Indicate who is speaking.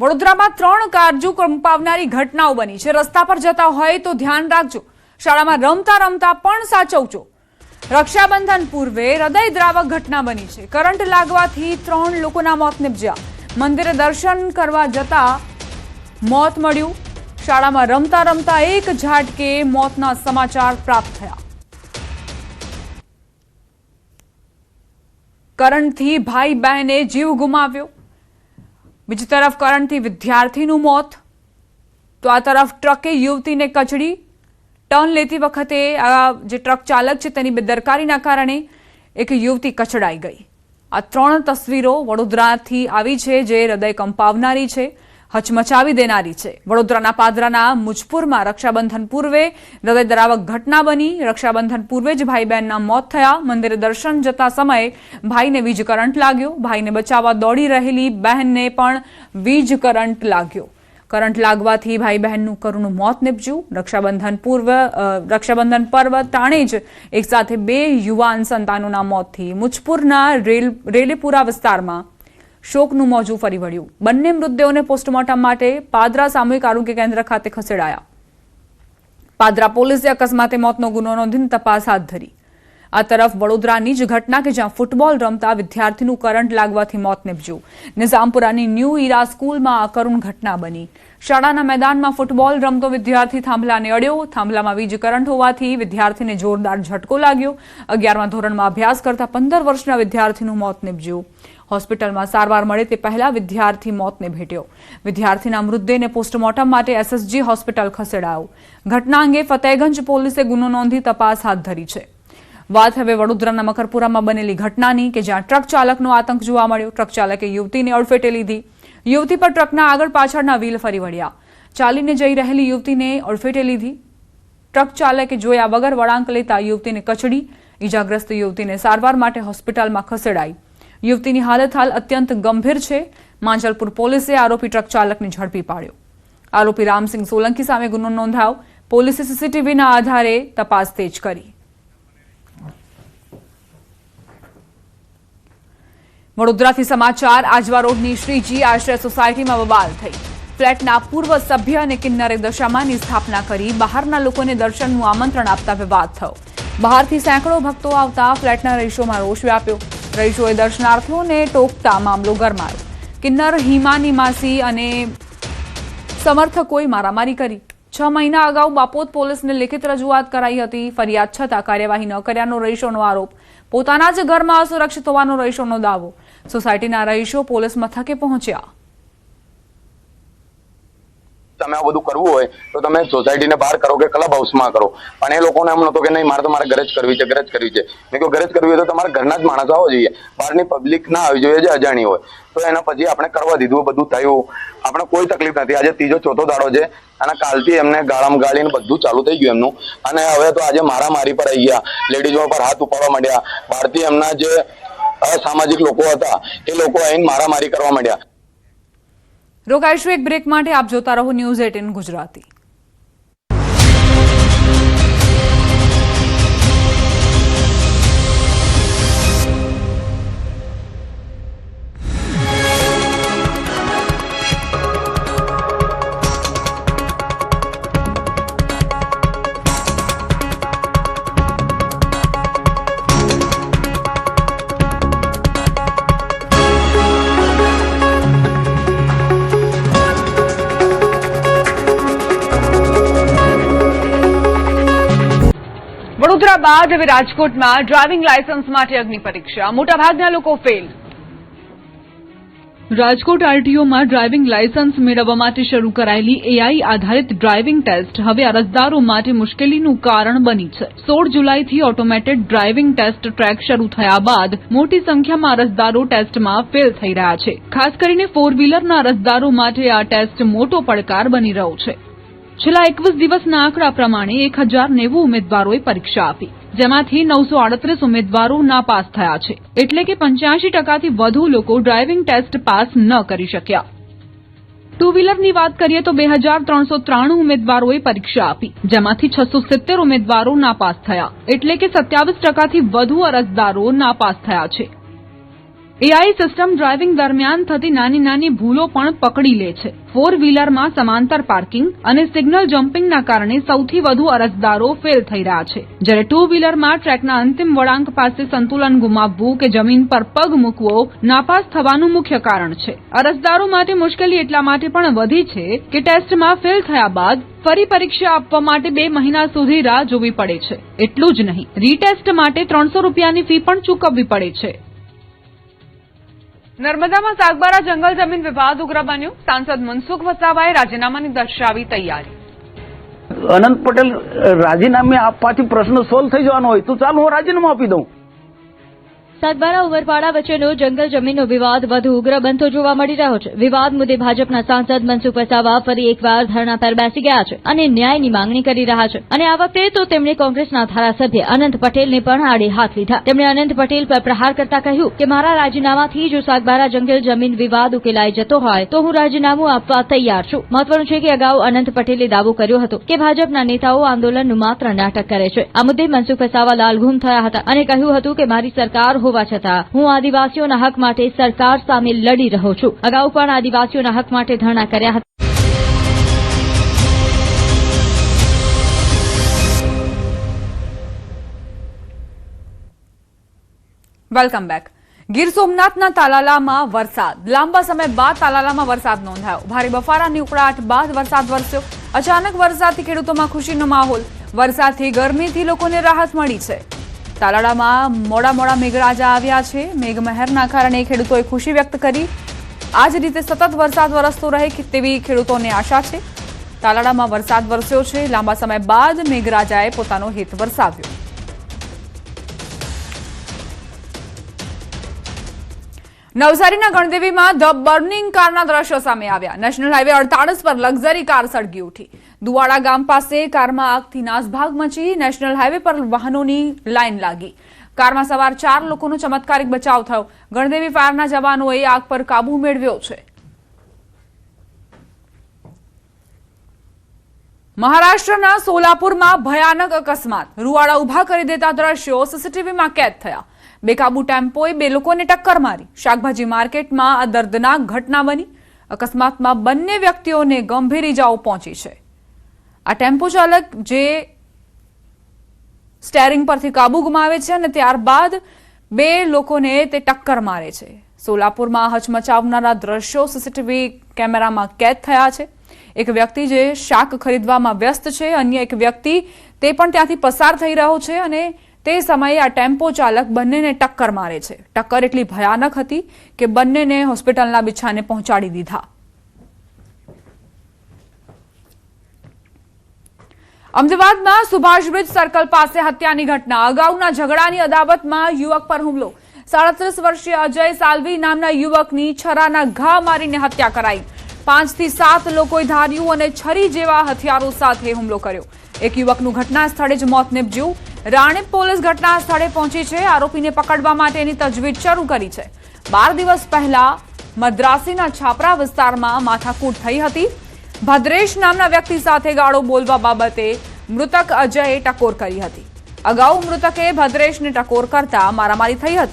Speaker 1: વડોદરામાં 3 કારજુ કંપાવનારી ઘટનાઓ બની છે। રસ્તા પર જતા હોય તો ધ્યાન રાખજો। શાળામાં રમતા રમતા પણ સાચવજો। રક્ષાબંધન પૂર્વે હૃદયદ્રાવક ઘટના બની છે। કરંટ લાગવાથી 3 લોકોના મોત નિપજ્યા। મંદિરે દર્શન કરવા જતા મોત મળ્યું। શાળામાં રમતા રમતા એક ઝાટકે મોતના સમાચાર પ્રાપ્ત થયા। કરંટથી ભાઈ બહેને જીવ ગુમાવ્યો। બીજી તરફ કરંટથી વિદ્યાર્થીનું મોત તો આ તરફ ટ્રકે યુવતીને કચડી। ટર્ન લેતી વખતે જે ટ્રક ચાલક છે તેની બેદરકારીના કારણે એક યુવતી કચડાઈ ગઈ। આ 3 તસવીરો વડોદરાથી આવી છે જે હૃદય કંપાવનારી છે, હચમચાવી દેનારી છે। વડોદરાના પાદરાના મુજપુરમાં રક્ષાબંધન પૂર્વે હૃદયદ્રાવક ઘટના બની। રક્ષાબંધન પૂર્વે જ ભાઈ બહેનના મોત થયા। મંદિરે દર્શન જતા સમયે ભાઈને વીજ કરંટ લાગ્યો। ભાઈને બચાવવા દોડી રહેલી બહેનને પણ વીજ કરંટ લાગ્યો। કરંટ લાગવાથી ભાઈ બહેનનું કરુણ મોત નિપજ્યું। રક્ષાબંધન પર્વ ટાણે જ એક સાથે 2 યુવાન સંતાનોના મોતથી મુજપુરના રેલેપુરા વિસ્તારમાં શોકનું મોજું ફરી વળ્યું। બંને મૃતદેહોને પોસ્ટમોર્ટમ માટે પાદરા સામૂહિક આરોગ્ય કેન્દ્ર ખાતે ખસેડાયા। પાદરા પોલીસે અકસ્માતે મોતનો ગુનો નોંધીને તપાસ હાથ ધરી। આ તરફ વડોદરાની જ ઘટના કે જ્યાં ફૂટબોલ રમતા વિદ્યાર્થીનું કરંટ લાગવાથી મોત નિપજ્યું। નિઝામપુરાની ન્યૂ ઈરા સ્કૂલમાં આ કરુણ ઘટના બની। શાળાના મેદાનમાં ફૂટબોલ રમતો વિદ્યાર્થી થાંભલાને અડ્યો। થાંભલામાં વીજ કરંટ હોવાથી વિદ્યાર્થીને જોરદાર ઝટકો લાગ્યો। 11મા ધોરણમાં અભ્યાસ કરતા 15 વર્ષના વિદ્યાર્થીનું મોત નિપજ્યું। હોસ્પિટલમાં સારવાર મળે તે પહેલા વિદ્યાર્થી મોતને ભેટ્યો। વિદ્યાર્થીના મૃતદેહને પોસ્ટમોર્ટમ માટે એસએસજી હોસ્પિટલ ખસેડાયો। ઘટના અંગે ફતેહગંજ પોલીસે ગુનો નોંધી તપાસ હાથ ધરી છે। વાત હવે વડોદરાના મકરપુરામાં બનેલી ઘટનાની કે જ્યાં ટ્રક ચાલકનો આતંક જોવા મળ્યો। ટ્રક ચાલકે યુવતીને અડફેટે લીધી। યુવતી પર ટ્રકના આગળ પાછળના વ્હીલ ફરી વળ્યા। ચાલીને જઈ રહેલી યુવતીને અડફેટે લીધી। ટ્રક ચાલકે જોયા વગર વળાંક લેતા યુવતીને કચડી। ઈજાગ્રસ્ત યુવતીને સારવાર માટે હોસ્પિટલમાં ખસેડાઈ। યુવતીની હાલત હાલ અત્યંત ગંભીર છે। માંજલપુર પોલીસે આરોપી ટ્રક ચાલકને ઝડપી પાડ્યો। આરોપી રામસિંહ સોલંકી સામે ગુનો નોંધાયો। પોલીસે સીસીટીવીના આધારે તપાસ તેજ કરી। વડોદરાથી સમાચાર। આજવા રોડની શ્રીજી આશ્રય સોસાયટીમાં બબાલ થઈ। ફ્લેટના પૂર્વ સભ્ય અને કિન્નરે દશામાની સ્થાપના કરી બહારના લોકોને દર્શનનું આમંત્રણ આપતા વિવાદ થયો। બહારથી સેંકડો ભક્તો આવતા ફ્લેટના રહીશોમાં રોષ વ્યાપ્યો। રહીશોએ દર્શનાર્થીઓને ટોકતા મામલો ગરમાયો। કિન્નર હિમાની માસી અને સમર્થકોએ મારામારી કરી। 6 મહિના અગાઉ બાપોદ પોલીસને લેખિત રજૂઆત કરાઈ હતી। ફરિયાદ છતાં કાર્યવાહી ન કર્યાનો રહીશોનો આરોપ। પોતાના જ ઘરમાં અસુરક્ષિત હોવાનો રહીશોનો દાવો। સોસાયટીના રહીશો પોલીસ મથકે પહોંચ્યા।
Speaker 2: તમે આ બધું કરવું હોય તો તમે સોસાયટીને બહાર કરો કે ક્લબ હાઉસમાં કરો, પણ એ લોકોને એમ નહોતું કે નહીં મારે તો મારે ઘરે જ કરવી છે, ઘરે જ કરવી છે। મેં કહ્યું ઘરે જ કરવી હોય તો તમારા ઘરના જ માણસો આવવા જોઈએ, બહારની પબ્લિક ના આવી જોઈએ જે અજાણી હોય। તો એના પછી આપણે કરવા દીધું, બધું થયું, આપણે કોઈ તકલીફ નથી। આજે 3જો 4થો દાડો છે અને કાલથી એમને ગાળામ ગાળીને બધું ચાલુ થઈ ગયું એમનું। અને હવે તો આજે મારામારી પર આવી ગયા, લેડીઝો પર હાથ ઉપાડવા માંડ્યા। બહારથી એમના જે અસામાજિક લોકો હતા એ લોકો આવીને મારામારી કરવા માંડ્યા।
Speaker 1: રોકાઈશું એક બ્રેક માટે। આપ જોતા રહો ન્યૂઝ 18 ગુજરાતી। વડોદરા બાદ હવે રાજકોટમાં ડ્રાઇવિંગ લાયસન્સ માટે અગ્નિ પરીક્ષા। મોટાભાગના લોકો ફેલ। રાજકોટ આરટીઓમાં ડ્રાઇવિંગ લાયસન્સ મેળવવા માટે શરૂ કરાયેલી એઆઈ આધારિત ડ્રાઇવિંગ ટેસ્ટ હવે અરજદારો માટે મુશ્કેલીનું કારણ બની છે। 16 જુલાઈથી ઓટોમેટેડ ડ્રાઇવિંગ ટેસ્ટ ટ્રેક શરૂ થયા બાદ મોટી સંખ્યામાં અરજદારો ટેસ્ટમાં ફેલ થઈ રહ્યા છે। ખાસ કરીને 4 વ્હીલરના અરજદારો માટે આ ટેસ્ટ મોટો પડકાર બની રહ્યો છે। છેલ્લા 21 દિવસના આંકડા પ્રમાણે 1090 ઉમેદવારોએ પરીક્ષા આપી, જેમાંથી 938 ઉમેદવારો નાપાસ થયા છે। એટલે કે 85%થી વધુ લોકો ડ્રાઇવિંગ ટેસ્ટ પાસ ન કરી શક્યા। 2 વ્હીલરની વાત કરીએ તો 2393 ઉમેદવારોએ પરીક્ષા આપી, જેમાંથી 670 ઉમેદવારો નાપાસ થયા। એટલે કે 27%થી વધુ અરજદારો નાપાસ થયા છે। એઆઈ સિસ્ટમ ડ્રાઇવિંગ દરમિયાન થતી નાની નાની ભૂલો પણ પકડી લે છે. 4 વ્હીલરમાં સમાંતર પાર્કિંગ અને સિગ્નલ જમ્પિંગના કારણે સૌથી વધુ અરજદારો ફેલ થઈ રહ્યા છે, જ્યારે 2 વ્હીલરમાં ટ્રેકના અંતિમ વળાંક પાસે સંતુલન ગુમાવવું કે જમીન પર પગ મૂકવો નાપાસ થવાનું મુખ્ય કારણ છે. અરજદારો માટે મુશ્કેલી એટલા માટે પણ વધી છે કે ટેસ્ટમાં ફેલ થયા બાદ ફરી પરીક્ષા આપવા માટે 2 મહિના સુધી રાહ જોવી પડે છે. એટલું જ નહીં, રીટેસ્ટ માટે 300 રૂપિયાની ફી પણ ચૂકવવી પડે છે. નર્મદામાં સાગબારા જંગલ જમીન વિવાદ ઉગ્ર બન્યો. સાંસદ મનસુખ વસાવાએ રાજીનામાની દર્શાવી તૈયારી.
Speaker 3: અનંત પટેલ રાજીનામે આપવાથી પ્રશ્ન સોલ્વ થઈ જવાનો હોય તો ચાલો હું રાજીનામું આપી દઉં.
Speaker 4: સાગબારા ઉમરપાડા વચ્ચેનો જંગલ જમીનનો વિવાદ વધુ ઉગ્ર બનતો જોવા મળી રહ્યો છે. વિવાદ મુદ્દે ભાજપના સાંસદ મનસુખ વસાવા ફરી એકવાર ધરણા પર બેસી ગયા છે અને ન્યાયની માંગણી કરી રહ્યા છે. અને આ વખતે તો તેમણે કોંગ્રેસના ધારાસભ્ય અનંત પટેલને પણ આડે હાથ લીધા. તેમણે અનંત પટેલ પર પ્રહાર કરતા કહ્યું કે મારા રાજીનામાથી જો સાગબારા જંગલ જમીન વિવાદ ઉકેલાઈ જતો હોય તો હું રાજીનામું આપવા તૈયાર છું. મહત્વનું છે કે અગાઉ અનંત પટેલે દાવો કર્યો હતો કે ભાજપના નેતાઓ આંદોલનનું માત્ર નાટક કરે છે. આ મુદ્દે મનસુખ વસાવા લાલઘૂમ થયા હતા અને કહ્યું હતું કે મારી સરકાર હોવા છતાં હું આદિવાસીઓના હક માટે સરકાર સામે લડી રહ્યો છું. અગાઉ પણ આદિવાસીઓના હક માટે ધરણા કર્યા હતા.
Speaker 1: Welcome back. ગીર સોમનાથના તાલાલામાં વરસાદ. લાંબા સમય બાદ તાલાલામાં વરસાદ નોંધાયો. ભારે બફારાની ઉકળાટ બાદ વરસાદ વરસ્યો. અચાનક વરસાદથી ખેડૂતોમાં ખુશીનો માહોલ. વરસાદથી ગરમીથી લોકોને રાહત મળી છે. તાલાળામાં મોડા મેઘરાજા આવ્યા છે. મેઘમહેરના કારણે ખેડૂતોએ ખુશી વ્યક્ત કરી. આ જ રીતે સતત વરસાદ વરસતો રહે તેવી ખેડૂતોને આશા છે. તાલાળામાં વરસાદ વરસ્યો છે. લાંબા સમય બાદ મેઘરાજાએ પોતાનો હેત વરસાવ્યો. નવસારીના ગણદેવીમાં ધ બર્નિંગ કારના દ્રશ્યો સામે આવ્યા. નેશનલ હાઈવે 48 પર લક્ઝરી કાર સળગી ઉઠી. દુવાડા ગામ પાસે કારમાં આગથી નાસભાગ મચી. નેશનલ હાઈવે પર વાહનોની લાઈન લાગી. કારમાં સવાર 4 લોકોનો ચમત્કારિક બચાવ થયો. ગણદેવી ફાયરના જવાનોએ આગ પર કાબુ મેળવ્યો છે. મહારાષ્ટ્રના સોલાપુરમાં ભયાનક અકસ્માત. રૂવાડા ઉભા કરી દેતા દ્રશ્યો સીસીટીવીમાં કેદ થયા. બેકાબુ ટેમ્પોએ 2 લોકોને ટક્કર મારી. શાકભાજી માર્કેટમાં આ દર્દનાક ઘટના બની. અકસ્માતમાં બંને વ્યક્તિઓને ગંભીર ઇજાઓ પહોંચી છે. આ ટેમ્પો ચાલક જે સ્ટેરિંગ પરથી કાબુ ગુમાવે છે અને ત્યારબાદ 2 લોકોને તે ટક્કર મારે છે. સોલાપુરમાં હચમચાવનારા દ્રશ્યો સીસીટીવી કેમેરામાં કેદ થયા છે. એક વ્યક્તિ જે શાક ખરીદવામાં વ્યસ્ત છે, અન્ય એક વ્યક્તિ તે પણ ત્યાંથી પસાર થઈ રહ્યો છે અને તે સમયે આ ટેમ્પો ચાલક બંનેને ટક્કર મારે છે. ટક્કર એટલી ભયાનક હતી કે બંનેને હોસ્પિટલના બિછાને પહોંચાડી દીધા. અમદાવાદમાં સુભાષ બ્રિજ સર્કલ પાસે હત્યાની ઘટના. અગાઉના ઝઘડાની અદાવતમાં યુવક પર હુમલો. 37 વર્ષીય અજય સાલ્વી નામના યુવકની છરાના ઘા મારીને હત્યા કરાઈ. 5 થી 7 લોકોએ ધાર્યું અને છરી જેવા હથિયારો સાથે હુમલો કર્યો. એક યુવકનું ઘટના સ્થળે જ મોત નીપજ્યું. રાણીપ પોલીસ ઘટના સ્થળે પહોંચી છે. આરોપીને પકડવા માટેની તજવીજ શરૂ કરી છે. 12 દિવસ પહેલા મદ્રાસીના છાપરા વિસ્તારમાં માથાકૂટ થઈ હતી. ભદ્રેશ નામના વ્યક્તિ સાથે ગાળો બોલવા બાબતે મૃતક અજયે ટકોર કરી હતી. અગાઉ મૃતકે ભદ્રેશને ટકોર કરતા મારામારી થઈ હતી.